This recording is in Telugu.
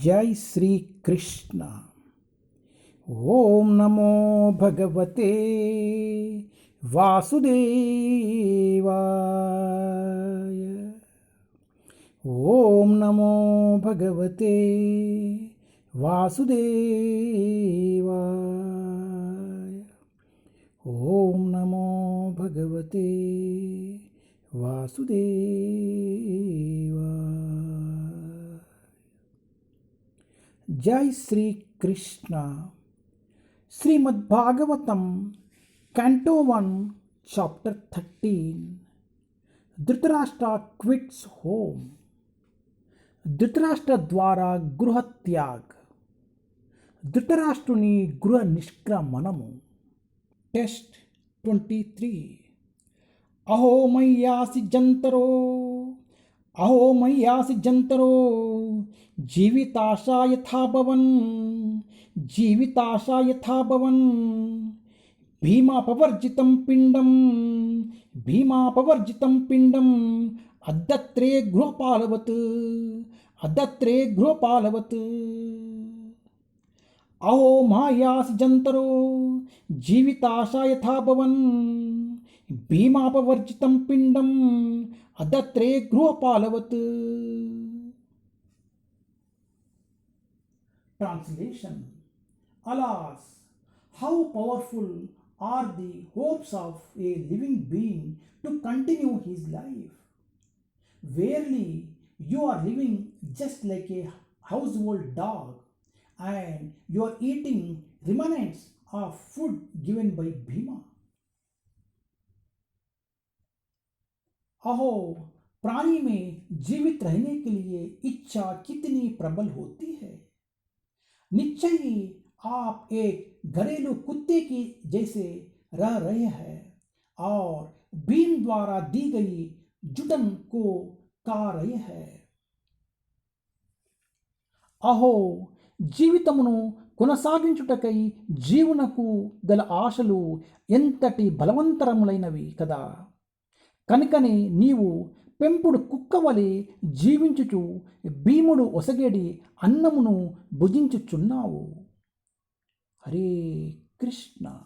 జై శ్రీకృష్ణ. ఓం నమో భగవతే వాసుదేవాయ. ఓం నమో భగవతే వాసుదేవాయ. ఓం నమో భగవతే వాసుదేవాయ. జై Shri Krishna. Srimad Bhagavatam Canto 1 Chapter 13. Dhritarashtra quits home. Dhritarashtra ద్వారా గృహత్యాగ్. ధృతరాష్ట్రుని గృహ నిష్క్రమణము. టెస్ట్ 23. అహో మయ్యాసి జంతరో, అహో మయ్యాసి జంతరో, జీవితాశా యథా భవన్, జీవితాశా యథా భవన్. భీమాపవర్జితం పిండం, భీమాపవర్జితం పిండం, అద్దత్రే గృహపాలవత్, అద్దత్రే గృహపాలవత్. అహో మాయాసి జంతరో, జీవితాశా యథా భవన్, భీమాపవర్జితం పిండం, అద్దత్రే గృహపాలవత్. Translation. Alas, how powerful are the hopes of a living being to continue his life. Verily, you are living just like a household dog, and you are eating remnants of food given by Bhima. अहो, प्राणी में जीवित रहने के लिए इच्छा कितनी प्रबल होती है. निश्चय ही आप एक घरेलू कुत्ते की जैसे रह रहे हैं और भीम द्वारा दी गई जुटन को खा रहे हैं. అహో, జీవితమును కొనసాగించుటకై జీవునకు గల ఆశలు ఎంతటి బలవంతరములైనవి కదా. కనుకనే నీవు పెంపుడు కుక్కవలె జీవించుచు భీముడు ఒసగేడి అన్నమును భుజించుచున్నావు. హరే కృష్ణ.